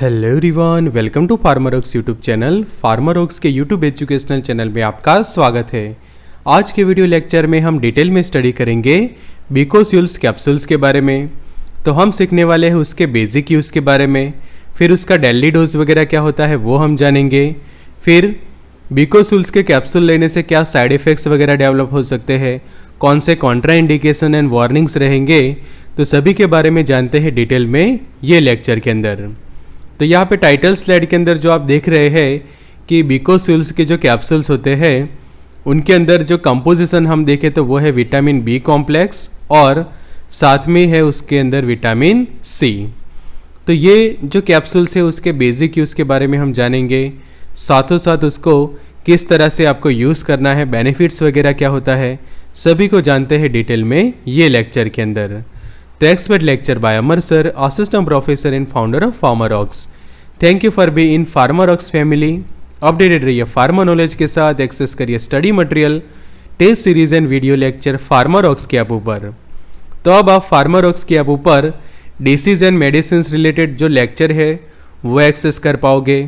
Hello everyone, welcome to Pharmarox YouTube channel. Pharmarox के YouTube educational channel में आपका स्वागत है। आज के वीडियो लेक्चर में हम डिटेल में स्टडी करेंगे बिकोस्यूल्स कैप्सूल्स के बारे में। तो हम सीखने वाले हैं उसके बेसिक यूज़ के बारे में, फिर उसका डेली डोज वगैरह क्या होता है वो हम जानेंगे। फिर बिकोस्यूल्स के कैप्सूल लेने से क्या साइड इफ़ेक्ट्स वगैरह डेवलप हो सकते हैं, कौन से कॉन्ट्रा इंडिकेशन एंड वार्निंग्स रहेंगे, तो सभी के बारे में जानते हैं डिटेल में ये लेक्चर के अंदर। तो यहाँ पे टाइटल स्लाइड के अंदर जो आप देख रहे हैं कि बिकोस्यूल्स के जो कैप्सूल्स होते हैं उनके अंदर जो कंपोजिशन हम देखें तो वो है विटामिन बी कॉम्प्लेक्स और साथ में है उसके अंदर विटामिन सी। तो ये जो कैप्सूल्स है उसके बेसिक यूज़ के बारे में हम जानेंगे, साथों साथ उसको किस तरह से आपको यूज़ करना है, बेनिफिट्स वगैरह क्या होता है, सभी को जानते हैं डिटेल में ये लेक्चर के अंदर। The expert lecture by Amar sir, assistant professor and founder of Pharmarox। Thank you for be in Pharmarox family. Updated रहिए फार्मा नॉलेज के साथ, एक्सेस करिए study material, test series and video lecture Pharmarox के app ऊपर। तो अब आप Pharmarox के ऐप ऊपर डिसीज एंड मेडिसिन रिलेटेड जो लेक्चर है वो एक्सेस कर पाओगे।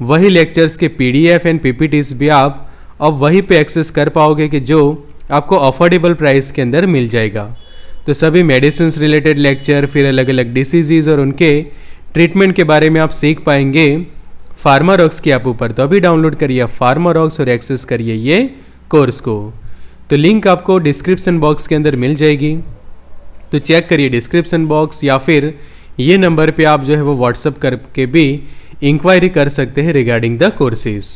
वही लेक्चर्स के PDF एंड PPTs भी आप अब वहीं पे एक्सेस कर पाओगे कि जो आपको अफोर्डेबल प्राइस के अंदर मिल जाएगा। तो सभी मेडिसिन रिलेटेड लेक्चर, फिर अलग अलग डिसीज़ और उनके ट्रीटमेंट के बारे में आप सीख पाएंगे फार्मारॉक्स के ऐप ऊपर। तो अभी डाउनलोड करिए फार्मारॉक्स और एक्सेस करिए ये कोर्स को। तो लिंक आपको डिस्क्रिप्शन बॉक्स के अंदर मिल जाएगी, तो चेक करिए डिस्क्रिप्शन बॉक्स, या फिर ये नंबर पे आप जो है वो व्हाट्सअप करके भी इंक्वायरी कर सकते हैं रिगार्डिंग द कोर्सेज।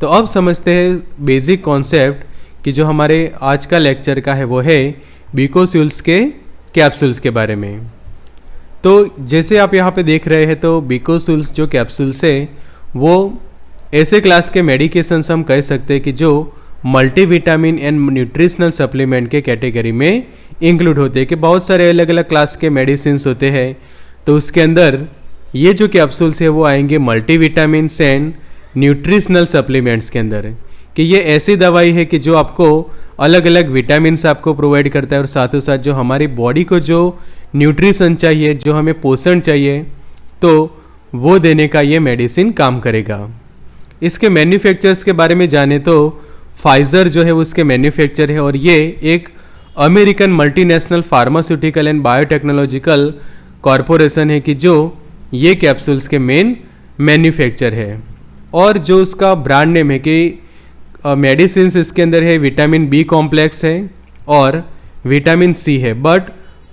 तो अब समझते हैं बेसिक कॉन्सेप्ट कि जो हमारे आज का लेक्चर का है वो है बिकोस्यूल्स के कैप्सूल्स के बारे में। तो जैसे आप यहाँ पे देख रहे हैं तो बिकोस्यूल्स जो कैप्सूल्स है वो ऐसे क्लास के मेडिकेशंस हम कह सकते हैं कि जो मल्टीविटामिन एंड न्यूट्रिशनल सप्लीमेंट के कैटेगरी में इंक्लूड होते हैं, कि बहुत सारे अलग अलग क्लास के मेडिसिन्स होते हैं। तो उसके अंदर ये जो कैप्सूल्स है वो आएंगे मल्टीविटामिन एंड न्यूट्रिशनल सप्लीमेंट्स के अंदर, कि ये ऐसी दवाई है कि जो आपको अलग अलग विटामिन आपको प्रोवाइड करता है और साथ ही साथ जो हमारी बॉडी को जो न्यूट्रिशन चाहिए, जो हमें पोषण चाहिए, तो वो देने का ये मेडिसिन काम करेगा। इसके मैन्युफैक्चरर्स के बारे में जाने तो फाइजर जो है उसके मैन्युफैक्चर है और ये एक American multinational pharmaceutical and biotechnological corporation है कि जो ये कैप्सूल्स के मेन मैन्युफैक्चर है। और जो उसका ब्रांड नेम है कि मेडिसिन इसके अंदर है विटामिन बी कॉम्प्लेक्स है और विटामिन सी है, बट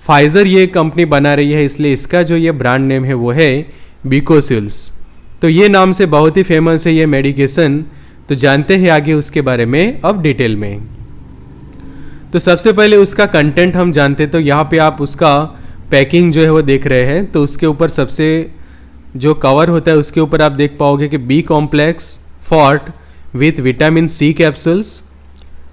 फाइजर ये कंपनी बना रही है इसलिए इसका जो ये ब्रांड नेम है वो है बिकोस्यूल्स। तो ये नाम से बहुत ही फेमस है ये मेडिकेशन। तो जानते हैं आगे उसके बारे में अब डिटेल में। तो सबसे पहले उसका कंटेंट हम जानते, तो यहाँ पे आप उसका पैकिंग जो है वो देख रहे हैं। तो उसके ऊपर सबसे जो कवर होता है उसके ऊपर आप देख पाओगे कि B complex fort with vitamin C capsules.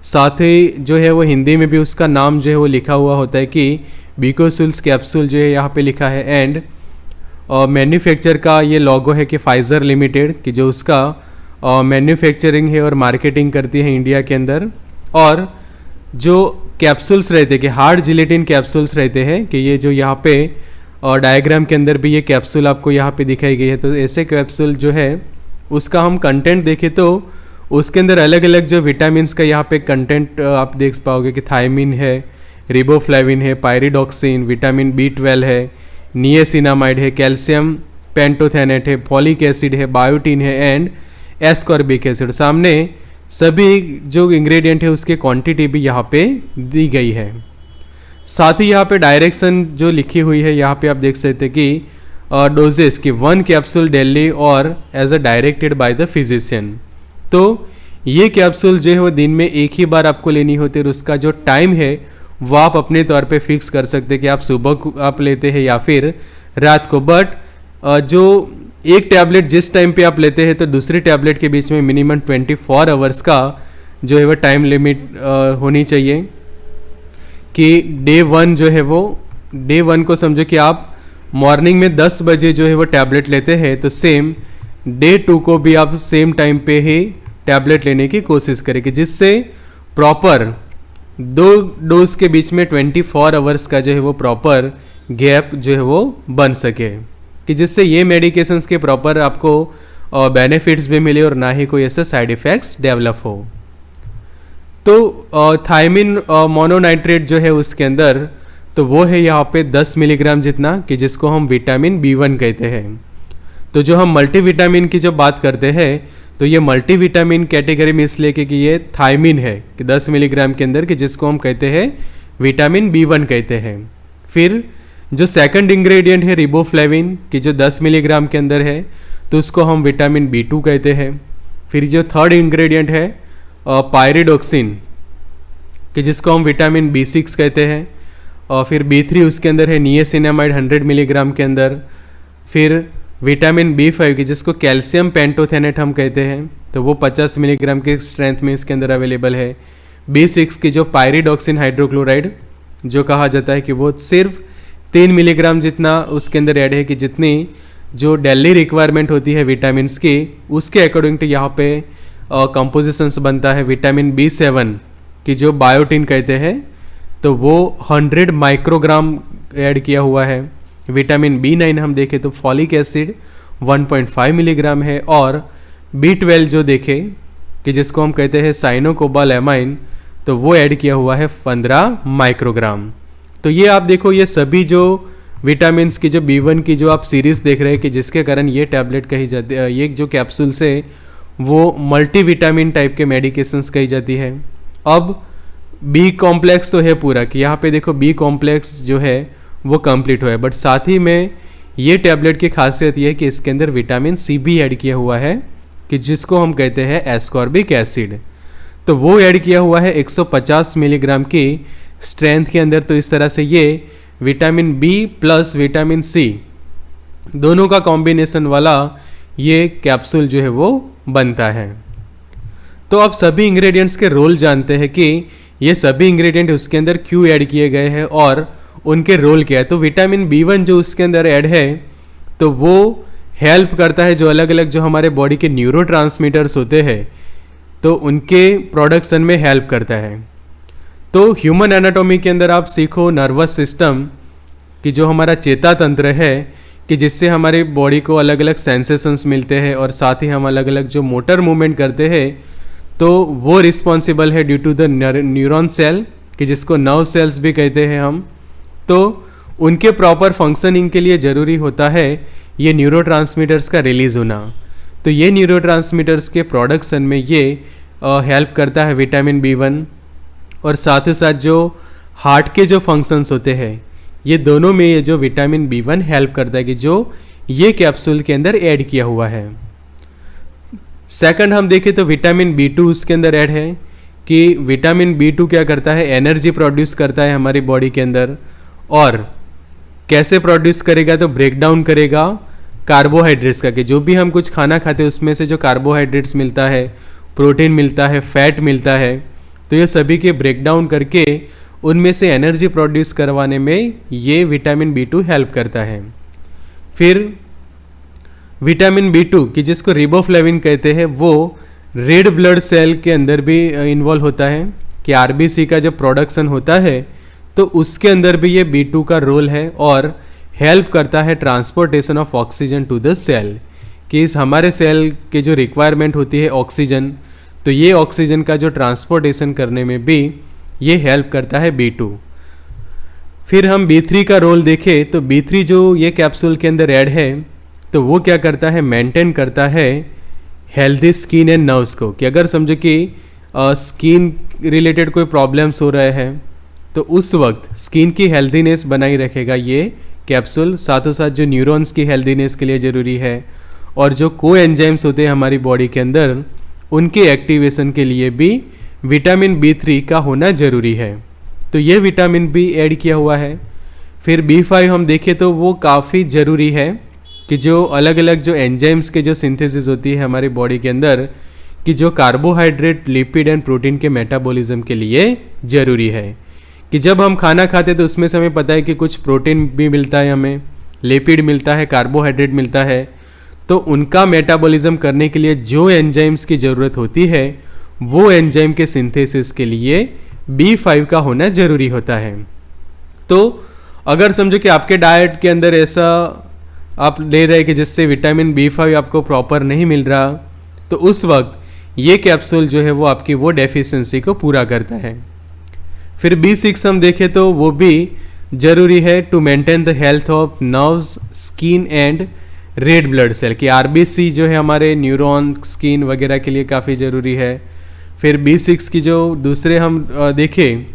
साथ ही जो है वो हिंदी में भी उसका नाम जो है वो लिखा हुआ होता है कि बिकोस्यूल्स कैप्सूल जो है यहाँ पे लिखा है। एंड मैन्युफैक्चर का ये लोगो है कि फाइजर लिमिटेड, कि जो उसका मैन्युफैक्चरिंग है और मार्केटिंग करती है इंडिया के अंदर। और जो कैप्सूल्स रहते हैं कि हार्ड जिलेटिन कैप्सूल्स रहते हैं, कि ये जो यहाँ पे और डायग्राम के अंदर भी ये कैप्सूल आपको यहाँ पे दिखाई गई है। तो ऐसे कैप्सूल जो है उसका हम कंटेंट देखें तो उसके अंदर अलग अलग जो विटामिन्स का यहाँ पे कंटेंट आप देख पाओगे कि थायमिन है, रिबोफ्लेविन है, पायरिडॉक्सिन, विटामिन B12 है, निएसिनामाइड है, कैल्शियम पेंटोथेनेट है, फॉलिक एसिड है, बायोटीन है एंड एस्कॉर्बिक एसिड। सामने सभी जो इंग्रेडिएंट है उसके क्वांटिटी भी यहाँ पे दी गई है। साथ ही यहाँ पे डायरेक्शन जो लिखी हुई है यहाँ पे आप देख सकते हैं कि डोजेस की 1 कैप्सूल डेली और as a directed by the physician. तो ये कैप्सूल जो है वो दिन में एक ही बार आपको लेनी होती है और उसका जो टाइम है वो आप अपने तौर पे फिक्स कर सकते हैं कि आप सुबह को आप लेते हैं या फिर रात को। बट जो एक टैबलेट जिस टाइम पे आप लेते हैं तो दूसरी टैबलेट के बीच में मिनिमम 24 आवर्स का जो है वो टाइम लिमिट होनी चाहिए। कि डे 1 जो है वो डे 1 को समझो कि आप मॉर्निंग में 10 बजे जो है वो टैबलेट लेते हैं, तो सेम डे 2 को भी आप सेम टाइम पे ही टैबलेट लेने की कोशिश करें, कि जिससे प्रॉपर 2 डोज के बीच में 24 आवर्स का जो है वो प्रॉपर गैप जो है वो बन सके। कि जिससे ये मेडिकेशंस के प्रॉपर आपको बेनिफिट्स भी मिले और ना ही कोई ऐसा साइड इफ़ेक्ट्स डेवलप हो। तो थायमिन मोनोनाइट्रेट जो है उसके अंदर, तो वो है यहाँ पे 10 मिलीग्राम जितना, कि जिसको हम विटामिन B1 कहते हैं। तो जो हम मल्टीविटामिन की जब बात करते हैं तो ये मल्टीविटामिन कैटेगरी में इसलिए कि ये थायमिन है कि 10 मिलीग्राम के अंदर, कि जिसको हम कहते हैं विटामिन B1 कहते हैं। फिर जो सेकंड इंग्रेडिएंट है रिबोफ्लेविन, कि जो 10 मिलीग्राम के अंदर है, तो उसको हम विटामिन B2 कहते हैं। फिर जो थर्ड इंग्रेडिएंट है पायरिडोक्सिन, कि जिसको हम विटामिन B6 कहते हैं। और फिर B3 उसके अंदर है नियासिनामाइड 100 मिलीग्राम के अंदर। फिर विटामिन B5 की जिसको कैल्शियम पेंटोथेनेट हम कहते हैं, तो वो 50 मिलीग्राम के स्ट्रेंथ में इसके अंदर अवेलेबल है। B6 की जो पायरिडोक्सिन हाइड्रोक्लोराइड जो कहा जाता है कि वो सिर्फ 3 मिलीग्राम जितना उसके अंदर ऐड है, कि जितनी जो डेली रिक्वायरमेंट होती है विटामिन्स की उसके अकॉर्डिंग टू यहाँ पे कंपोजिशंस बनता है। विटामिन B7 की जो बायोटिन कहते हैं, तो वो 100 माइक्रोग्राम ऐड किया हुआ है। विटामिन B9 हम देखें तो फॉलिक एसिड 1.5 मिलीग्राम है। और B12 जो देखें कि जिसको हम कहते हैं साइनोकोबालामाइन, तो वो ऐड किया हुआ है 15 माइक्रोग्राम। तो ये आप देखो, ये सभी जो विटामिन्स की जो B1 की जो आप सीरीज़ देख रहे हैं, कि जिसके कारण ये टैबलेट कही जाती है, ये जो कैप्सूल्स है वो मल्टीविटामिन टाइप के मेडिकेशंस कही जाती है। अब B कॉम्प्लेक्स तो है पूरा, कि यहाँ पे देखो B कॉम्प्लेक्स जो है वो कंप्लीट हुआ है, बट साथ ही में ये टैबलेट की खासियत ये है कि इसके अंदर विटामिन C भी ऐड किया हुआ है, कि जिसको हम कहते हैं एस्कॉर्बिक एसिड। तो वो ऐड किया हुआ है 150 मिलीग्राम की स्ट्रेंथ के अंदर। तो इस तरह से ये vitamin B plus vitamin C दोनों का कॉम्बिनेशन वाला ये कैप्सूल जो है वो बनता है। तो आप सभी इंग्रेडिएंट्स के रोल जानते हैं कि ये सभी इंग्रेडिएंट उसके अंदर क्यों ऐड किए गए हैं और उनके रोल क्या है। तो विटामिन B1 जो उसके अंदर ऐड है, तो वो हेल्प करता है जो अलग अलग जो हमारे बॉडी के न्यूरोट्रांसमीटर्स होते हैं, तो उनके प्रोडक्शन में हेल्प करता है। तो ह्यूमन एनाटॉमी के अंदर आप सीखो नर्वस सिस्टम कि जो हमारा चेता तंत्र है, कि जिससे हमारी बॉडी को अलग अलग सेंसेशंस मिलते हैं और साथ ही हम अलग अलग जो मोटर मूवमेंट करते हैं, तो वो रिस्पॉन्सिबल है due to the neuron cell, कि जिसको नर्व सेल्स भी कहते हैं हम। तो उनके प्रॉपर फंक्शनिंग के लिए ज़रूरी होता है ये न्यूरोट्रांसमीटर्स का रिलीज़ होना। तो ये न्यूरोट्रांसमीटर्स के प्रोडक्शन में ये हेल्प करता है विटामिन B1। और साथ ही साथ जो हार्ट के जो फंक्शंस होते हैं, ये दोनों में ये जो विटामिन B1 हेल्प करता है, कि जो ये कैप्सूल के अंदर ऐड किया हुआ है। सेकंड हम देखें तो विटामिन B2 उसके अंदर ऐड है, कि विटामिन B2 क्या करता है, एनर्जी प्रोड्यूस करता है हमारी बॉडी के अंदर। और कैसे प्रोड्यूस करेगा, तो ब्रेक डाउन करेगा कार्बोहाइड्रेट्स का, कि जो भी हम कुछ खाना खाते हैं उसमें से जो कार्बोहाइड्रेट्स मिलता है, प्रोटीन मिलता है, फैट मिलता है, तो ये सभी के ब्रेक डाउन करके उनमें से एनर्जी प्रोड्यूस करवाने में ये विटामिन B2 हेल्प करता है। फिर विटामिन B2 कि जिसको रिबोफ्लेविन कहते हैं, वो रेड ब्लड सेल के अंदर भी इन्वॉल्व होता है, कि RBC का जो प्रोडक्शन होता है तो उसके अंदर भी ये B2 का रोल है और हेल्प करता है transportation of oxygen to the cell, कि इस हमारे सेल के जो रिक्वायरमेंट होती है ऑक्सीजन, तो ये ऑक्सीजन का जो ट्रांसपोर्टेशन करने में भी ये हेल्प करता है B2। फिर हम B3 का रोल देखें तो B3 जो ये कैप्सूल के अंदर ऐड है, तो वो क्या करता है, मेंटेन करता है हेल्दी स्किन एंड नर्व्स को, कि अगर समझो कि स्किन रिलेटेड कोई प्रॉब्लम्स हो रहे हैं तो उस वक्त स्किन की हेल्दीनेस बनाई रखेगा ये कैप्सूल। साथों साथ जो न्यूरॉन्स की हेल्दीनेस के लिए ज़रूरी है और जो को एंजाइम्स होते हैं हमारी बॉडी के अंदर, उनके एक्टिवेशन के लिए भी विटामिन B3 का होना ज़रूरी है। तो ये विटामिन B ऐड किया हुआ है। फिर B5 हम देखें तो वो काफ़ी ज़रूरी है, कि जो अलग अलग जो एंजाइम्स के जो सिंथेसिस होती है हमारी बॉडी के अंदर, कि जो कार्बोहाइड्रेट, लिपिड एंड प्रोटीन के मेटाबॉलिज्म के लिए ज़रूरी है। कि जब हम खाना खाते तो उसमें से हमें पता है कि कुछ प्रोटीन भी मिलता है, हमें लिपिड मिलता है, कार्बोहाइड्रेट मिलता है, तो उनका मेटाबॉलिज्म करने के लिए जो एंजाइम्स की ज़रूरत होती है, वो एंजाइम के सिंथेसिस के लिए B5 का होना ज़रूरी होता है। तो अगर समझो कि आपके डाइट के अंदर ऐसा आप ले रहे हैं कि जिससे विटामिन B5 आपको प्रॉपर नहीं मिल रहा, तो उस वक्त ये कैप्सूल जो है वो आपकी वो डेफिशिएंसी को पूरा करता है। फिर B6 हम देखें तो वो भी ज़रूरी है to maintain the health of nerves, skin and red blood cell की RBC जो है हमारे न्यूरॉन, स्किन वगैरह के लिए काफ़ी ज़रूरी है। फिर B6 की जो दूसरे हम देखें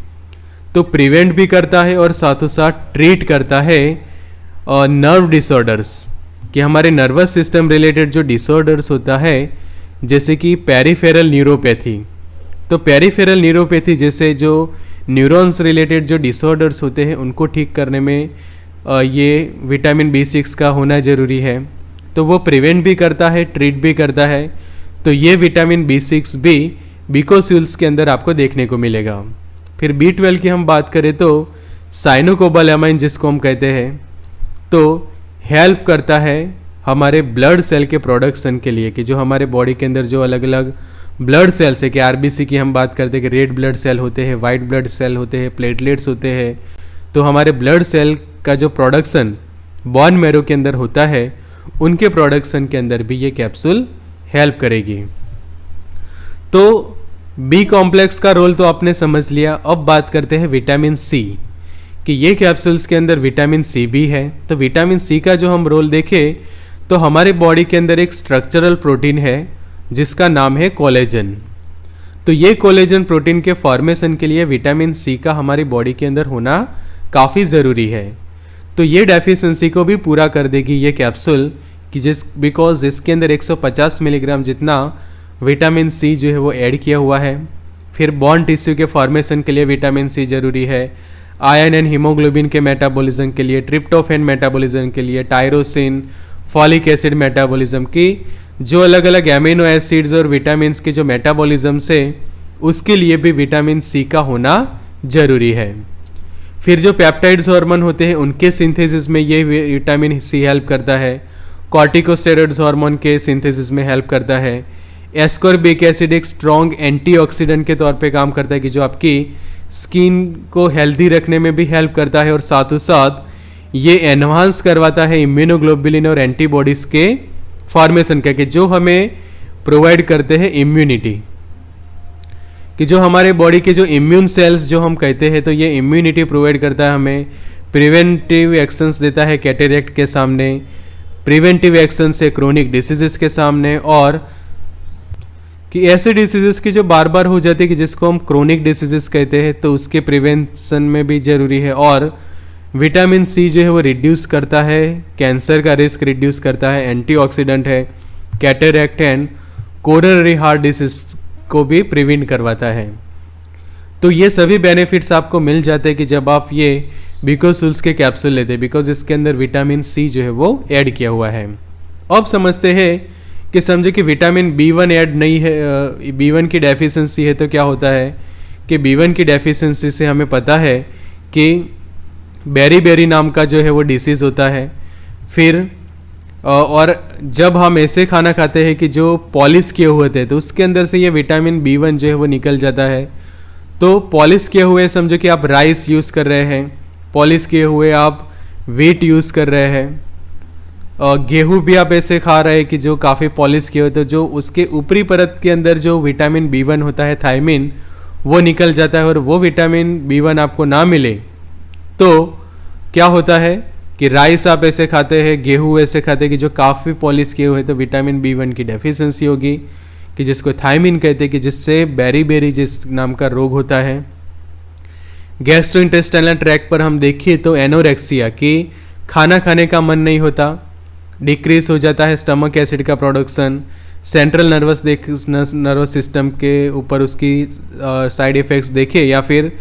तो प्रिवेंट भी करता है और साथों साथ ट्रीट करता है नर्व डिसऑर्डर्स, कि हमारे नर्वस सिस्टम रिलेटेड जो डिसऑर्डर्स होता है जैसे कि पेरिफेरल न्यूरोपैथी। तो पेरिफेरल न्यूरोपैथी जैसे जो न्यूरॉन्स रिलेटेड जो डिसऑर्डर्स होते हैं उनको ठीक करने में ये विटामिन B6 का होना ज़रूरी है। तो वो प्रिवेंट भी करता है, ट्रीट भी करता है। तो ये विटामिन B6 भी बीकोस्यूल्स के अंदर आपको देखने को मिलेगा। फिर B12 की हम बात करें तो साइनोकोबालामाइन जिसको हम कहते हैं, तो हेल्प करता है हमारे ब्लड सेल के प्रोडक्शन के लिए, कि जो हमारे बॉडी के अंदर जो अलग अलग ब्लड सेल्स है, कि RBC की हम बात करते हैं कि रेड ब्लड सेल होते हैं, वाइट ब्लड सेल होते हैं, प्लेटलेट्स होते हैं। तो हमारे ब्लड सेल का जो प्रोडक्शन बोन मैरो के अंदर होता है उनके प्रोडक्शन के अंदर भी ये कैप्सूल हेल्प करेगी। तो B कॉम्प्लेक्स का रोल तो आपने समझ लिया। अब बात करते हैं विटामिन C, कि ये कैप्सूल्स के अंदर विटामिन C भी है। तो विटामिन C का जो हम रोल देखें तो हमारे बॉडी के अंदर एक स्ट्रक्चरल प्रोटीन है जिसका नाम है कोलेजन। तो ये कोलेजन प्रोटीन के फॉर्मेशन के लिए विटामिन C का हमारी बॉडी के अंदर होना काफ़ी ज़रूरी है। तो ये डेफिशिएंसी को भी पूरा कर देगी ये कैप्सूल, कि बिकॉज इसके अंदर 150 मिलीग्राम जितना विटामिन C जो है वो ऐड किया हुआ है। फिर बॉन टिश्यू के फॉर्मेशन के लिए विटामिन C ज़रूरी है, आयरन एंड हीमोग्लोबिन के मेटाबॉलिज्म के लिए, ट्रिप्टोफैन मेटाबॉलिज्म के लिए, टायरोसिन, फॉलिक एसिड मेटाबॉलिज्म की जो अलग अलग एमिनो एसिड्स और विटामिन के जो मेटाबॉलिज्म से उसके लिए भी विटामिन C का होना ज़रूरी है। फिर जो पेप्टाइड्स हार्मोन होते हैं उनके सिंथेसिस में ये विटामिन C हेल्प करता है। कॉर्टिकोस्टेरॉइड्स हार्मोन के सिंथेसिस में हेल्प करता है। एस्कॉर्बिक एसिड एक स्ट्रॉन्ग एंटीऑक्सीडेंट के तौर पे काम करता है, कि जो आपकी स्किन को हेल्दी रखने में भी हेल्प करता है, और साथों साथ ये एनहांस करवाता है इम्यूनोग्लोबुलिन और एंटीबॉडीज़ के फॉर्मेशन का, कि जो हमें प्रोवाइड करते हैं इम्यूनिटी, कि जो हमारे बॉडी के जो इम्यून सेल्स जो हम कहते हैं, तो ये इम्यूनिटी प्रोवाइड करता है हमें। प्रिवेंटिव एक्शंस देता है कैटेरेक्ट के सामने, प्रिवेंटिव एक्शन से क्रोनिक डिसीजेस के सामने, और कि ऐसे डिसीजेस की जो बार बार हो जाती है कि जिसको हम क्रोनिक डिसीजेस कहते हैं, तो उसके प्रिवेंशन में भी ज़रूरी है। और विटामिन C जो है वो रिड्यूस करता है कैंसर का रिस्क, रिड्यूस करता है, एंटीऑक्सीडेंट है, कैटेरेक्ट एंड कोरोनरी हार्ट डिसीज को भी प्रिवेंट करवाता है। तो ये सभी बेनिफिट्स आपको मिल जाते हैं कि जब आप ये बीकोस्यूल्स के कैप्सूल लेते हैं, बिकॉज इसके अंदर विटामिन C जो है वो ऐड किया हुआ है। अब समझते हैं कि समझे कि विटामिन B1 ऐड नहीं है, B1 की डेफिशिएंसी है, तो क्या होता है कि B1 की डेफिशिएंसी से हमें पता है कि बेरी नाम का जो है वो डिसीज़ होता है। फिर और जब हम ऐसे खाना खाते हैं कि जो पॉलिश किए हुए थे, तो उसके अंदर से ये विटामिन B1 जो है वो निकल जाता है। तो पॉलिश किए हुए समझो कि आप राइस यूज़ कर रहे हैं, पॉलिश किए हुए आप व्हीट यूज़ कर रहे हैं, और गेहूँ भी आप ऐसे खा रहे हैं कि जो काफ़ी पॉलिश किए हुए, तो जो उसके ऊपरी परत के अंदर जो विटामिन B1 होता है, थायमिन, वो निकल जाता है। और वो विटामिन B1 आपको ना मिले तो क्या होता है कि राइस आप ऐसे खाते हैं, गेहूँ ऐसे खाते हैं कि जो काफ़ी पॉलिश किए हुए, तो विटामिन B1 की डेफिशिएंसी होगी, कि जिसको थायमिन कहते हैं, कि जिससे बेरी जिस नाम का रोग होता है। गैस्ट्रोइंटेस्टाइनल ट्रैक पर हम देखिए तो एनोरेक्सिया, कि खाना खाने का मन नहीं होता, डिक्रीज हो जाता है स्टमक एसिड का प्रोडक्शन, सेंट्रल नर्वस सिस्टम के ऊपर उसकी साइड इफ़ेक्ट्स देखे, या फिर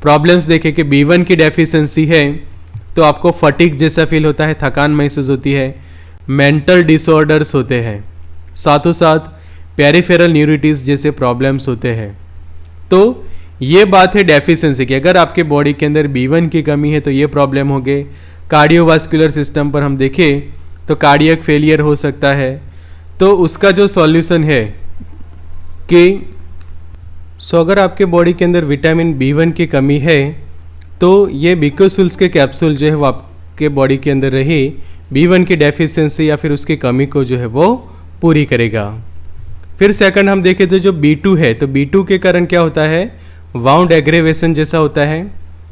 प्रॉब्लम्स देखे कि B1 की डेफिशिएंसी है तो आपको फटीग जैसा फील होता है, थकान महसूस होती है, मेंटल डिसऑर्डर्स होते हैं, साथों साथ पेरिफेरल न्यूरिटीज़ जैसे प्रॉब्लम्स होते हैं। तो ये बात है डेफिशिएंसी की। अगर आपके बॉडी के अंदर B1 की कमी है तो ये प्रॉब्लम हो गए। कार्डियोवास्कुलर सिस्टम पर हम देखें तो कार्डियक फेलियर हो सकता है। तो उसका जो सॉल्यूशन है कि अगर आपके बॉडी के अंदर विटामिन B1 की कमी है तो ये बीकोस्यूल्स के कैप्सूल जो है वो आपके बॉडी के अंदर रही B1 की डेफिशिएंसी या फिर उसकी कमी को जो है वो पूरी करेगा। फिर सेकंड हम देखें तो जो B2 है, तो B2 के कारण क्या होता है, वाउंड एग्रेवेशन जैसा होता है,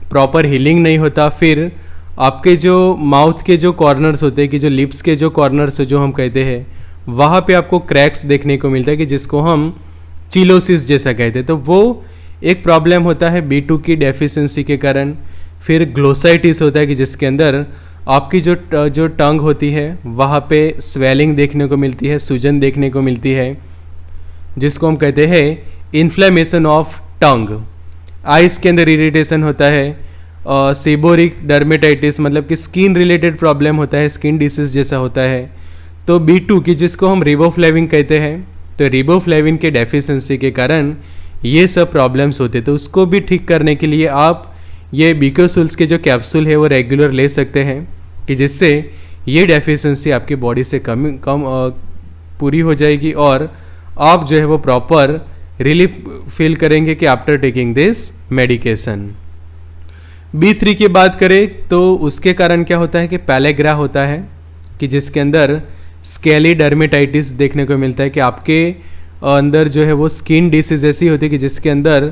प्रॉपर हीलिंग नहीं होता। फिर आपके जो माउथ के जो कॉर्नर्स होते हैं कि जो लिप्स के जो कॉर्नर्स जो हम कहते हैं वहाँ पे आपको क्रैक्स देखने को मिलता है कि जिसको हम चिलोसिस जैसा कहते हैं। तो वो एक प्रॉब्लम होता है B2 की डेफिशिएंसी के कारण। फिर ग्लोसाइटिस होता है कि जिसके अंदर आपकी जो टंग होती है वहाँ पे स्वेलिंग देखने को मिलती है, सूजन देखने को मिलती है, जिसको हम कहते हैं इन्फ्लेमेशन ऑफ टंग। आइस के अंदर इरिटेशन होता है, सेबोरिक डर्मेटाइटिस मतलब कि स्किन रिलेटेड प्रॉब्लम होता है, स्किन डिसीज जैसा होता है। तो B2 की जिसको हम रिबोफ्लेविन कहते हैं, तो रिबोफ्लेविन के डेफिशिएंसी के कारण ये सब प्रॉब्लम्स होते हैं। तो उसको भी ठीक करने के लिए आप ये बीकोसुल्स के जो कैप्सूल है वो रेगुलर ले सकते हैं कि जिससे ये डेफिशिएंसी आपकी बॉडी से कम पूरी हो जाएगी और आप जो है वो प्रॉपर रिलीफ फील करेंगे कि after taking this medication. B3 की बात करें तो उसके कारण क्या होता है कि पैलेग्रा होता है कि जिसके अंदर स्केली डर्मेटाइटिस देखने को मिलता है कि आपके अंदर जो है वो स्किन डिसीज ऐसी होती है कि जिसके अंदर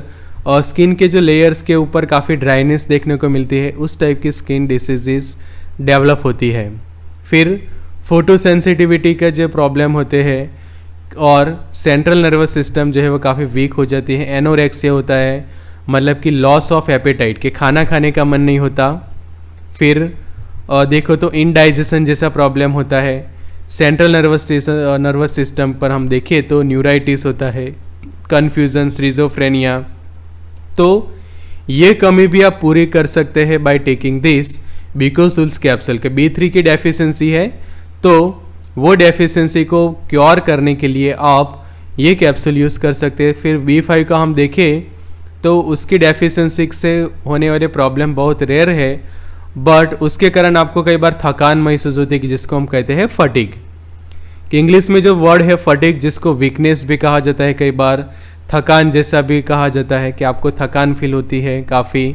स्किन के जो लेयर्स के ऊपर काफ़ी ड्राइनेस देखने को मिलती है, उस टाइप की स्किन डिसीजेस डेवलप होती है। फिर फोटो सेंसिटिविटी का जो प्रॉब्लम होते हैं और सेंट्रल नर्वस सिस्टम जो है वो काफ़ी वीक हो जाती है। एनोरेक्सिया होता है मतलब कि लॉस ऑफ एपेटाइट कि खाना खाने का मन नहीं होता। फिर देखो तो इनडाइजेशन जैसा प्रॉब्लम होता है। सेंट्रल नर्वस सिस्टम पर हम देखें तो न्यूराइटिस होता है, कन्फ्यूजन, स्किज़ोफ्रेनिया। तो ये कमी भी आप पूरी कर सकते हैं बाय टेकिंग दिस बीकोसुल्स कैप्सूल के। B3 की डेफिशिएंसी है तो वो डेफिशिएंसी को क्योर करने के लिए आप ये कैप्सूल यूज़ कर सकते हैं। फिर B5 का हम देखें तो उसकी डेफिशिएंसी से होने वाले प्रॉब्लम बहुत रेयर है, बट उसके कारण आपको कई बार थकान महसूस होती है कि जिसको हम कहते हैं फटीग, कि इंग्लिश में जो वर्ड है फटीग जिसको वीकनेस भी कहा जाता है, कई बार थकान जैसा भी कहा जाता है कि आपको थकान फील होती है काफ़ी।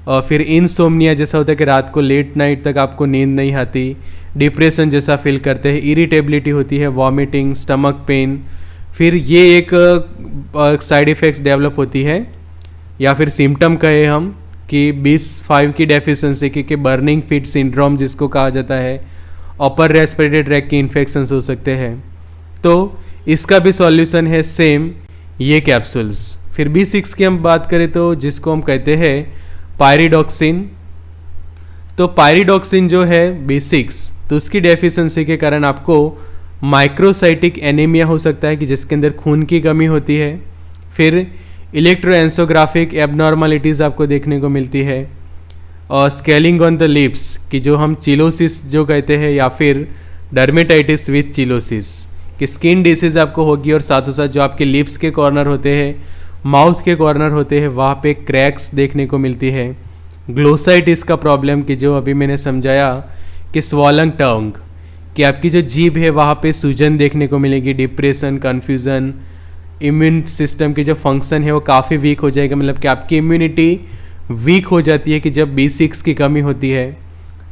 और फिर इनसोम्निया जैसा होता है कि रात को लेट नाइट तक आपको नींद नहीं आती, डिप्रेशन जैसा फील करते हैं, इरिटेबिलिटी होती है, वॉमिटिंग, स्टमक पेन। फिर ये एक साइड इफ़ेक्ट्स डेवलप होती है या फिर सिम्टम कहे हम कि B5 की डेफिशिएंसी की बर्निंग फीट सिंड्रोम जिसको कहा जाता है, अपर रेस्पिरेटरी ट्रैक की इन्फेक्शंस हो सकते हैं। तो इसका भी सॉल्यूशन है सेम ये कैप्सूल्स। फिर B6 की हम बात करें तो जिसको हम कहते हैं पायरिडॉक्सिन। तो पायरिडॉक्सिन जो है B6 तो उसकी डेफिशिएंसी के कारण आपको माइक्रोसाइटिक एनीमिया हो सकता है कि जिसके अंदर खून की कमी होती है। फिर इलेक्ट्रोएंसोग्राफिक एबनॉर्मलिटीज़ आपको देखने को मिलती है और स्केलिंग ऑन द लिप्स कि जो हम चिलोसिस जो कहते हैं या फिर डर्मेटाइटिस विथ चिलोसिस कि स्किन डिसीज आपको होगी और साथों साथ जो आपके लिप्स के कॉर्नर होते हैं, माउथ के कॉर्नर होते हैं, वहाँ पे क्रैक्स देखने को मिलती है। ग्लोसाइटिस का प्रॉब्लम कि जो अभी मैंने समझाया कि स्वॉलन टंग कि आपकी जो जीभ है वहाँ पे सूजन देखने को मिलेगी, डिप्रेशन, कन्फ्यूज़न, इम्यून सिस्टम की जो फंक्शन है वो काफ़ी वीक हो जाएगा, मतलब कि आपकी इम्यूनिटी वीक हो जाती है कि जब B6 की कमी होती है।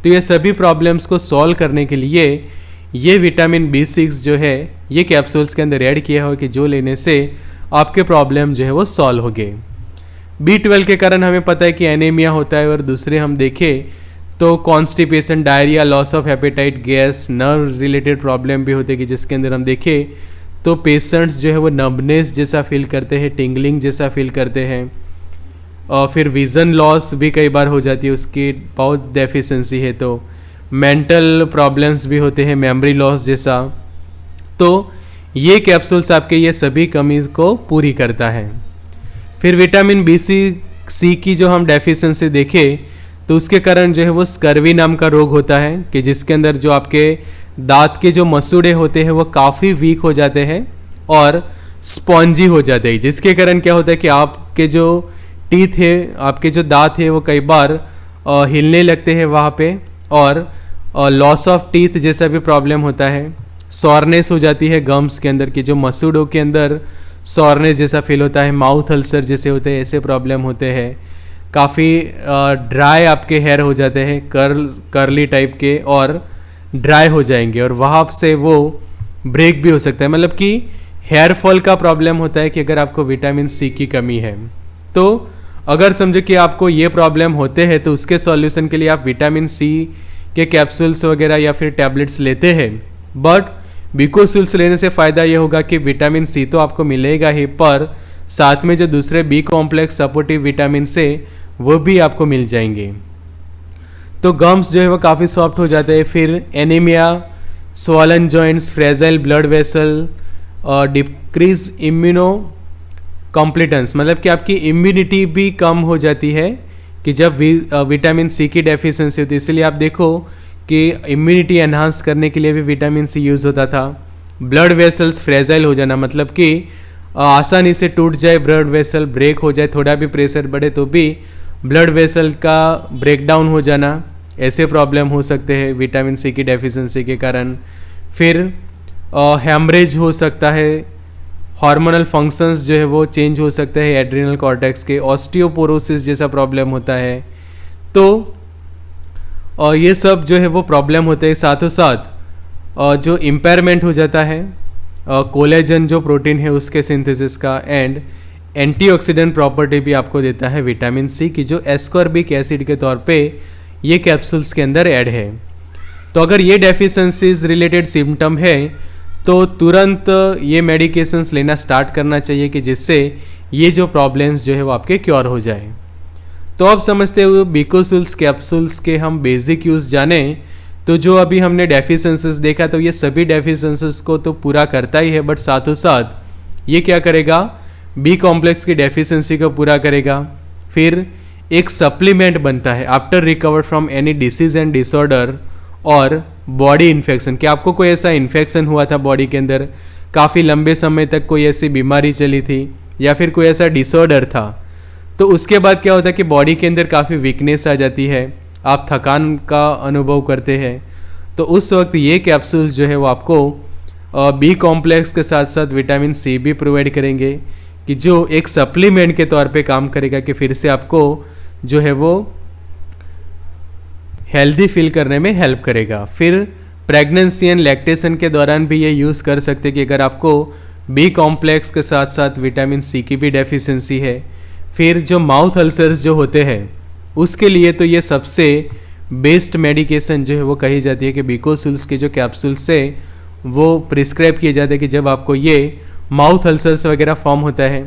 तो ये सभी प्रॉब्लम्स को सॉल्व करने के लिए ये विटामिन B6 जो है ये कैप्सूल्स के अंदर ऐड किया हो कि जो लेने से आपके प्रॉब्लम जो है वो सॉल्व हो गए। B12 के कारण हमें पता है कि एनीमिया होता है और दूसरे हम देखें तो constipation, diarrhoea, loss of appetite, gas, nerve related problem भी होते हैं कि जिसके अंदर हम देखें तो पेशेंट्स जो है वो नंबनेस जैसा फील करते हैं, टिंगलिंग जैसा फील करते हैं और फिर विज़न लॉस भी कई बार हो जाती है, उसकी बहुत डेफिशिएंसी है। तो मेंटल प्रॉब्लम्स भी होते हैं, मेमोरी लॉस जैसा। तो ये कैप्सूल्स आपके ये सभी कमी को पूरी करता है। फिर विटामिन B6 की जो हम डेफिशिएंसी देखें तो उसके कारण जो है वो स्कर्वी नाम का रोग होता है कि जिसके अंदर जो आपके दांत के जो मसूड़े होते हैं वो काफ़ी वीक हो जाते हैं और स्पॉन्जी हो जाते हैं, जिसके कारण क्या होता है कि आपके जो टीथ है, आपके जो दांत है वो कई बार हिलने लगते हैं वहाँ पे और लॉस ऑफ टीथ जैसा भी प्रॉब्लम होता है। सॉरनेस हो जाती है गम्स के अंदर की जो मसूड़ों के अंदर सॉरनेस जैसा फील होता है, माउथ अल्सर जैसे होते हैं, ऐसे प्रॉब्लम होते हैं। काफ़ी ड्राई आपके हेयर हो जाते हैं, कर्ली टाइप के, और ड्राई हो जाएंगे और वहाँ से वो ब्रेक भी हो सकता है। मतलब कि हेयर फॉल का प्रॉब्लम होता है कि अगर आपको विटामिन सी की कमी है। तो अगर समझो कि आपको ये प्रॉब्लम होते हैं तो उसके सॉल्यूशन के लिए आप विटामिन सी के कैप्सूल्स वगैरह या फिर टैबलेट्स लेते हैं। बट बीकोसूल्स लेने से फ़ायदा ये होगा कि विटामिन सी तो आपको मिलेगा ही, पर साथ में जो दूसरे बी कॉम्प्लेक्स सपोर्टिव विटामिन से वो भी आपको मिल जाएंगे। तो गम्स जो है वो काफ़ी सॉफ्ट हो जाते हैं। फिर anaemia, swollen joints, fragile blood vessel और डिक्रीज इम्यूनो कॉम्प्लिटेंस, मतलब कि आपकी इम्यूनिटी भी कम हो जाती है कि जब विटामिन सी की डेफिशिएंसी होती है। इसलिए आप देखो कि इम्यूनिटी एनहांस करने के लिए भी विटामिन सी यूज़ होता था। ब्लड वेसल्स फ्रेजाइल हो जाना, मतलब कि आसानी से टूट जाए ब्लड वेसल, ब्रेक हो जाए, थोड़ा भी प्रेशर बढ़े तो भी ब्लड वेसल का ब्रेकडाउन हो जाना, ऐसे प्रॉब्लम हो सकते हैं विटामिन सी की डेफिशिएंसी के कारण। फिर हैमरेज हो सकता है, हार्मोनल फंक्शंस जो है वो चेंज हो सकते हैं एड्रिनल कॉर्टेक्स के, ऑस्टियोपोरोसिस जैसा प्रॉब्लम होता है। तो ये सब जो है वो प्रॉब्लम होते हैं। साथों साथ जो इम्पेयरमेंट हो जाता है कोलेजन जो प्रोटीन है उसके सिंथेसिस का, एंड एंटीऑक्सीडेंट प्रॉपर्टी भी आपको देता है विटामिन सी की, जो एस्कॉर्बिक एसिड के तौर पे ये कैप्सूल्स के अंदर ऐड है। तो अगर ये डेफिशिएंसीज रिलेटेड सिम्टम है तो तुरंत ये मेडिकेशंस लेना स्टार्ट करना चाहिए कि जिससे ये जो प्रॉब्लम्स जो है वो आपके क्योर हो जाए। तो अब समझते हुए बीकोसूल्स कैप्सूल्स के हम बेसिक यूज़ जाने, तो जो अभी हमने डेफिशिएंसीज देखा तो ये सभी डेफिशिएंसीज को तो पूरा करता ही है, बट साथों साथ ये क्या करेगा, बी कॉम्प्लेक्स की डेफिशिएंसी को पूरा करेगा। फिर एक सप्लीमेंट बनता है after recovered from any disease and disorder और बॉडी इन्फेक्शन, कि आपको कोई ऐसा इन्फेक्शन हुआ था बॉडी के अंदर, काफ़ी लंबे समय तक कोई ऐसी बीमारी चली थी या फिर कोई ऐसा डिसऑर्डर था, तो उसके बाद क्या होता है कि बॉडी के अंदर काफ़ी वीकनेस आ जाती है, आप थकान का अनुभव करते हैं। तो उस वक्त ये कैप्सूल्स जो है वो आपको बी कॉम्प्लेक्स के साथ साथ विटामिन सी भी प्रोवाइड करेंगे, कि जो एक सप्लीमेंट के तौर पे काम करेगा कि फिर से आपको जो है वो हेल्दी फील करने में हेल्प करेगा। फिर प्रेगनेंसी एंड लैक्टेशन के दौरान भी ये यूज़ कर सकते कि अगर आपको बी कॉम्प्लेक्स के साथ साथ विटामिन सी की भी डेफिशिएंसी है। फिर जो माउथ अल्सर्स जो होते हैं उसके लिए तो ये सबसे बेस्ट मेडिकेशन जो है वो कही जाती है कि बीकोसूल्स के जो कैप्सूल्स से वो प्रिस्क्राइब किए जाते हैं कि जब आपको ये माउथ अल्सर्स वगैरह फॉर्म होता है।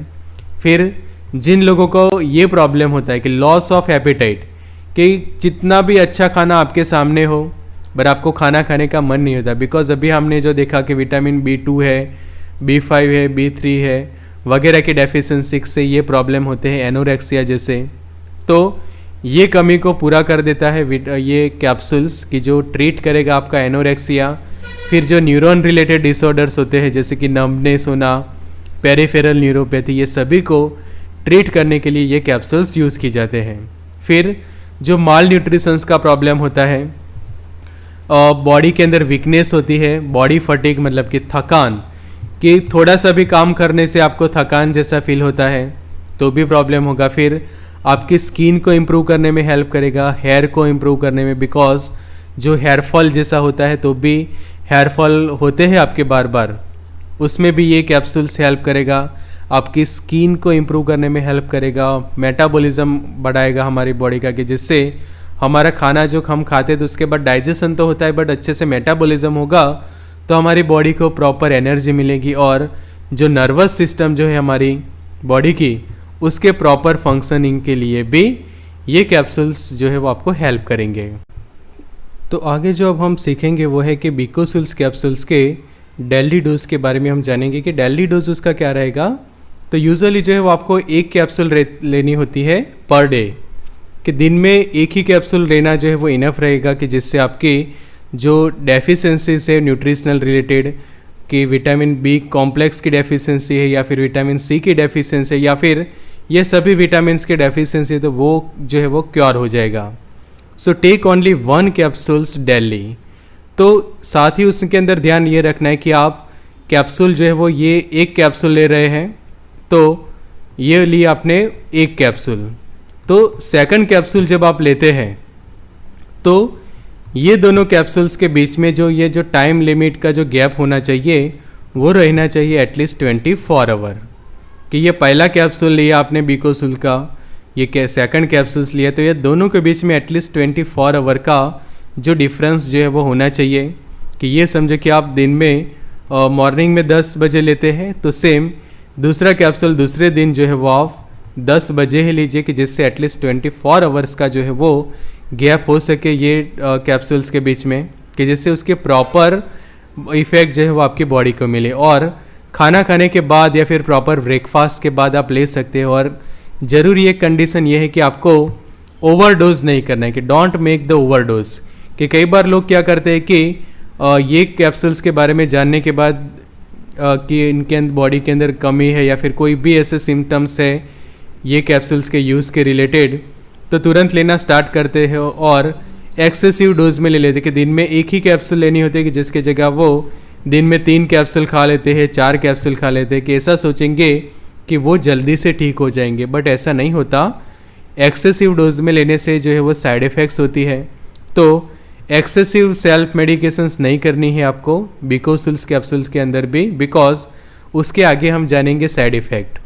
फिर जिन लोगों को ये प्रॉब्लम होता है कि लॉस ऑफ एपेटाइट, कि जितना भी अच्छा खाना आपके सामने हो बट आपको खाना खाने का मन नहीं होता, बिकॉज अभी हमने जो देखा कि विटामिन B2 है, B5 है, B3 है वगैरह की डेफिशिएंसी से ये प्रॉब्लम होते हैं, एनोरेक्सिया जैसे। तो ये कमी को पूरा कर देता है ये कैप्सूल्स, कि जो ट्रीट करेगा आपका एनोरेक्सिया। फिर जो न्यूरॉन रिलेटेड डिसऑर्डर्स होते हैं जैसे कि नम्बनेस होना, पेरिफेरल न्यूरोपैथी, ये सभी को ट्रीट करने के लिए ये कैप्सूल्स यूज़ की जाते हैं। फिर जो माल न्यूट्रिशंस का प्रॉब्लम होता है, बॉडी के अंदर वीकनेस होती है, बॉडी फटीग मतलब कि थकान, कि थोड़ा सा भी काम करने से आपको थकान जैसा फील होता है तो भी प्रॉब्लम होगा। फिर आपकी स्किन को इम्प्रूव करने में हेल्प करेगा, हेयर को इम्प्रूव करने में, बिकॉज जो हेयर फॉल जैसा होता है तो भी हेयर फॉल होते हैं आपके बार बार, उसमें भी ये कैप्सूल्स हेल्प करेगा। आपकी स्किन को इम्प्रूव करने में हेल्प करेगा, मेटाबॉलिज्म बढ़ाएगा हमारी बॉडी का, कि जिससे हमारा खाना जो हम खाते तो उसके बाद डाइजेशन तो होता है बट अच्छे से मेटाबॉलिज्म होगा तो हमारी बॉडी को प्रॉपर एनर्जी मिलेगी, और जो नर्वस सिस्टम जो है हमारी बॉडी की उसके प्रॉपर फंक्शनिंग के लिए भी ये कैप्सूल्स जो है वो आपको हेल्प करेंगे। तो आगे जो अब हम सीखेंगे वो है कि बीकोसूल्स कैप्सूल्स के डेली डोज के बारे में हम जानेंगे कि डेली डोज उसका क्या रहेगा। तो यूजुअली जो है वो आपको एक कैप्सूल लेनी होती है पर डे, कि दिन में एक ही कैप्सूल लेना जो है वो इनफ रहेगा, कि जिससे आपकी जो डेफिशिएंसीज है न्यूट्रिशनल रिलेटेड, कि विटामिन बी कॉम्प्लेक्स की डेफिशिएंसी है या फिर विटामिन सी की डेफिशिएंसी है या फिर ये सभी विटामिन्स की डेफिशिएंसी है, तो वो जो है वो क्योर हो जाएगा। So take only 1 capsules daily. तो साथ ही उसके अंदर ध्यान ये रखना है कि आप कैप्सूल जो है वो ये एक कैप्सूल ले रहे हैं तो ये लिए आपने एक कैप्सूल, तो सेकंड कैप्सूल जब आप लेते हैं तो ये दोनों कैप्सूल्स के बीच में जो टाइम लिमिट का जो गैप होना चाहिए वो रहना चाहिए एटलीस्ट 24 आवर। कि ये पहला कैप्सूल लिया आपने बीकोसुल का, ये सेकंड कैप्सूल्स लिया, तो ये दोनों के बीच में एटलीस्ट 24 आवर का जो डिफरेंस जो है वो होना चाहिए। कि ये समझो कि आप दिन में मॉर्निंग में 10 बजे लेते हैं, तो सेम दूसरा कैप्सूल दूसरे दिन जो है वो आप 10 बजे ही लीजिए, कि जिससे एटलीस्ट 24 आवर्स का जो है वो गैप हो सके ये कैप्सूल्स के बीच में, कि जिससे उसके प्रॉपर इफेक्ट जो है वो आपकी बॉडी को मिले। और खाना खाने के बाद या फिर प्रॉपर ब्रेकफास्ट के बाद आप ले सकते हो। और ज़रूरी एक कंडीशन ये है कि आपको ओवरडोज नहीं करना है, कि डोंट मेक द ओवरडोज। कि कई बार लोग क्या करते हैं कि ये कैप्सूल्स के बारे में जानने के बाद कि इनके बॉडी के अंदर कमी है या फिर कोई भी ऐसे सिम्टम्स है ये कैप्सूल्स के यूज़ के रिलेटेड, तो तुरंत लेना स्टार्ट करते हैं और एक्सेसिव डोज में ले लेते हैं। कि दिन में एक ही कैप्सूल लेनी होती है, कि जिसके जगह वो दिन में 3 कैप्सूल खा लेते हैं, 4 कैप्सूल खा लेते हैं, कि ऐसा सोचेंगे कि वो जल्दी से ठीक हो जाएंगे, बट ऐसा नहीं होता। एक्सेसिव डोज में लेने से जो है वो साइड इफ़ेक्ट्स होती है। तो एक्सेसिव सेल्फ मेडिकेशंस नहीं करनी है आपको बीकोसुल्स कैप्सूल्स के अंदर भी, बिकॉज उसके आगे हम जानेंगे साइड इफ़ेक्ट।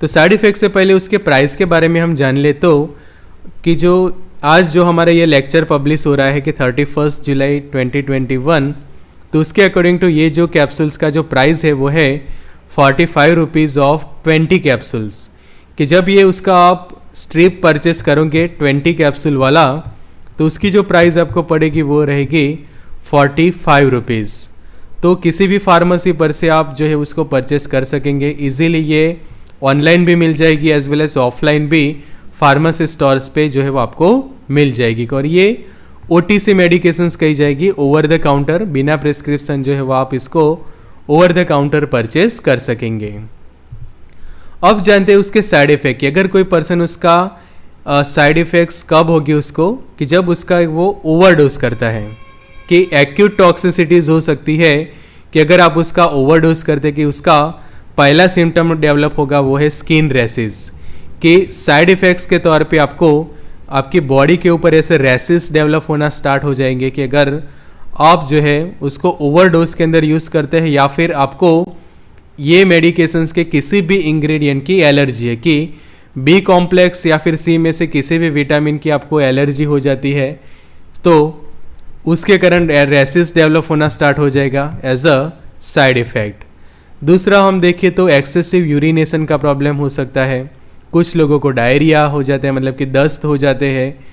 तो साइड इफ़ेक्ट से पहले उसके प्राइस के बारे में हम जान ले, तो कि आज जो हमारा ये लेक्चर पब्लिश हो रहा है कि 31 जुलाई 2021, तो उसके अकॉर्डिंग टू ये जो कैप्सूल्स का जो प्राइस है वो है 45 रुपीज़ ऑफ 20 कैप्सूल्स। कि जब ये उसका आप स्ट्रिप परचेस करोगे 20 कैप्सूल वाला, तो उसकी जो प्राइस आपको पड़ेगी वो रहेगी 45 रुपीज़। तो किसी भी फार्मेसी पर से आप जो है उसको परचेस कर सकेंगे इजीली। ये ऑनलाइन भी मिल जाएगी एज वेल एज ऑफलाइन भी फार्मेसी स्टोर्स पे जो है वो आपको मिल जाएगी। और ये OTC मेडिकेशंस कही जाएगी, ओवर द काउंटर, बिना प्रिस्क्रिप्शन जो है वो आप इसको ओवर द काउंटर परचेस कर सकेंगे। अब जानते हैं उसके साइड इफ़ेक्ट। अगर कोई पर्सन उसका साइड इफ़ेक्ट्स कब होगी उसको, कि जब उसका वो ओवरडोज करता है। कि एक्यूट टॉक्सिसिटीज़ हो सकती है कि अगर आप उसका ओवरडोज करते, कि उसका पहला सिम्टम डेवलप होगा वो है स्किन रैसेस। कि साइड इफ़ेक्ट्स के तौर पे आपको आपकी बॉडी के ऊपर ऐसे रैसेस डेवलप होना स्टार्ट हो जाएंगे, कि अगर आप जो है उसको ओवरडोज के अंदर यूज़ करते हैं या फिर आपको ये मेडिकेशंस के किसी भी इंग्रेडिएंट की एलर्जी है, कि B कॉम्प्लेक्स या फिर C में से किसी भी विटामिन की आपको एलर्जी हो जाती है, तो उसके कारण रैसेस डेवलप होना स्टार्ट हो जाएगा एज अ साइड इफ़ेक्ट। दूसरा हम देखें तो एक्सेसिव यूरिनेशन का प्रॉब्लम हो सकता है। कुछ लोगों को डायरिया हो जाता है, मतलब कि दस्त हो जाते हैं।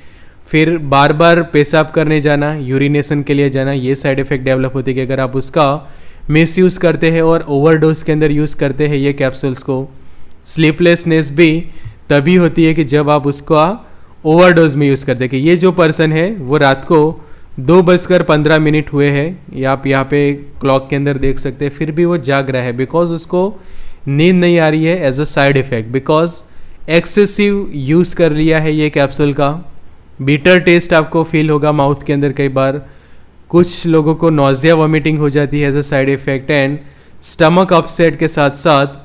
फिर बार बार पेशाब करने जाना, यूरिनेशन के लिए जाना, ये साइड इफ़ेक्ट डेवलप होती है कि अगर आप उसका मिसयूज़ करते हैं और ओवरडोज के अंदर यूज़ करते हैं ये कैप्सूल्स को। स्लीपलेसनेस भी तभी होती है कि जब आप उसका ओवरडोज में यूज़ करते हैं। कि ये जो पर्सन है वो रात को 2:15 हुए हैं, या आप यहाँ पे क्लॉक के अंदर देख सकते हैं, फिर भी वो जाग रहा है, बिकॉज उसको नींद नहीं आ रही है as a side effect, because excessive use कर लिया है ये कैप्सूल का। बीटर टेस्ट आपको फील होगा माउथ के अंदर कई बार। कुछ लोगों को नोजिया वॉमिटिंग हो जाती है as a side effect, and stomach upset के साथ साथ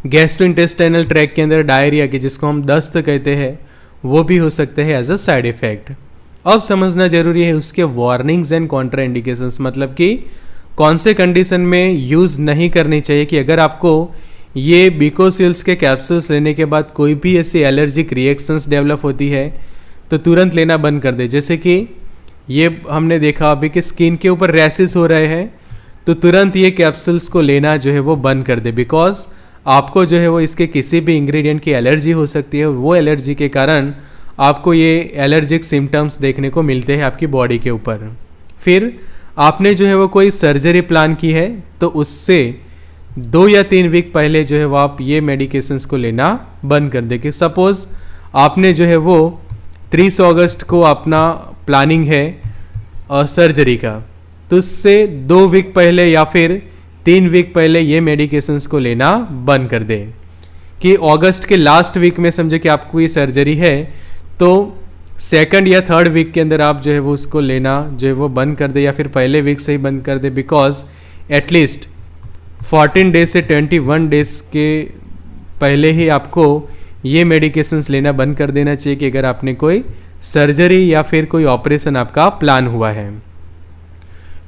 गैस्ट्रोइंटेस्टाइनल ट्रैक के अंदर डायरिया, की जिसको हम दस्त कहते हैं, वो भी हो सकते हैं एज अ साइड इफ़ेक्ट। अब समझना जरूरी है उसके वार्निंग्स एंड कॉन्ट्रा इंडिकेशंस, मतलब कि कौन से कंडीशन में यूज़ नहीं करनी चाहिए। कि अगर आपको ये बीकोसिल्स के कैप्सूल्स लेने के बाद कोई भी ऐसी एलर्जिक रिएक्शंस डेवलप होती है, तो तुरंत लेना बंद कर दे। जैसे कि ये हमने देखा अभी कि स्किन के ऊपर रैसेस हो रहे हैं, तो तुरंत ये कैप्सूल्स को लेना जो है वो बंद कर दे, बिकॉज आपको जो है वो इसके किसी भी इंग्रेडिएंट की एलर्जी हो सकती है। वो एलर्जी के कारण आपको ये एलर्जिक सिम्टम्स देखने को मिलते हैं आपकी बॉडी के ऊपर। फिर आपने जो है वो कोई सर्जरी प्लान की है, तो उससे 2 या 3 वीक पहले जो है वो आप ये मेडिकेशंस को लेना बंद कर दें। कि सपोज़ आपने जो है वो 30 अगस्त को अपना प्लानिंग है सर्जरी का, तो उससे 2 वीक पहले या फिर 3 वीक पहले ये मेडिकेशंस को लेना बंद कर दें। कि अगस्त के लास्ट वीक में समझे कि आपको ये सर्जरी है, तो 2nd या 3rd वीक के अंदर आप जो है वो उसको लेना जो है वो बंद कर दे, या फिर पहले वीक से ही बंद कर दे, बिकॉज एटलीस्ट 14 डेज से 21 डेज के पहले ही आपको ये मेडिकेशंस लेना बंद कर देना चाहिए कि अगर आपने कोई सर्जरी या फिर कोई ऑपरेशन आपका प्लान हुआ है।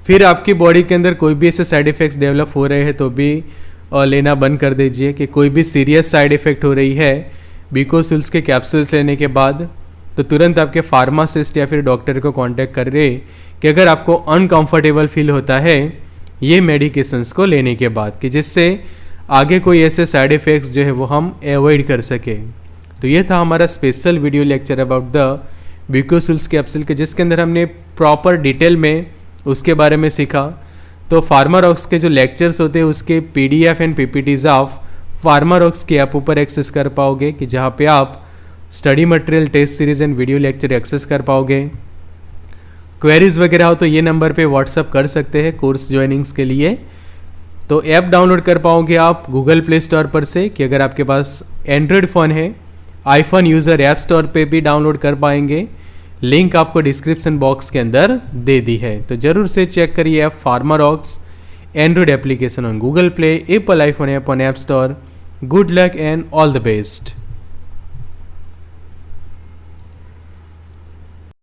फिर आपकी बॉडी के अंदर कोई भी ऐसे साइड इफ़ेक्ट्स डेवलप हो रहे हैं तो भी लेना बंद कर दीजिए। कि कोई भी सीरियस साइड इफ़ेक्ट हो रही है बीकोसिल्स के कैप्सूल्स लेने के बाद, तो तुरंत आपके फार्मासिस्ट या फिर डॉक्टर को कांटेक्ट कर रहे कि अगर आपको अनकंफर्टेबल फील होता है ये मेडिकेशंस को लेने के बाद, कि जिससे आगे कोई ऐसे साइड इफ़ेक्ट्स जो है वो हम अवॉइड कर सके। तो ये था हमारा special video lecture about the Becosules capsule के, जिसके अंदर हमने प्रॉपर डिटेल में उसके बारे में सीखा। तो फार्मारॉक्स के जो लेक्चर्स होते हैं उसके PDF एंड PPTs आप फार्मारॉक्स के ऐप ऊपर एक्सेस कर पाओगे, कि जहाँ पे आप study material, test series and video lecture access कर पाओगे। क्वेरीज वगैरह हो तो ये नंबर पे व्हाट्सअप कर सकते हैं कोर्स ज्वाइनिंग्स के लिए। तो ऐप डाउनलोड कर पाओगे आप गूगल प्ले स्टोर पर से, कि अगर आपके पास एंड्रॉयड फ़ोन है, आईफोन यूज़र ऐप स्टोर पे भी डाउनलोड कर पाएंगे। लिंक आपको डिस्क्रिप्शन बॉक्स के अंदर दे दी है, तो ज़रूर से चेक करिए app Pharmarocks Android application on Google play, Apple iPhone app on app store. Good luck and all the best.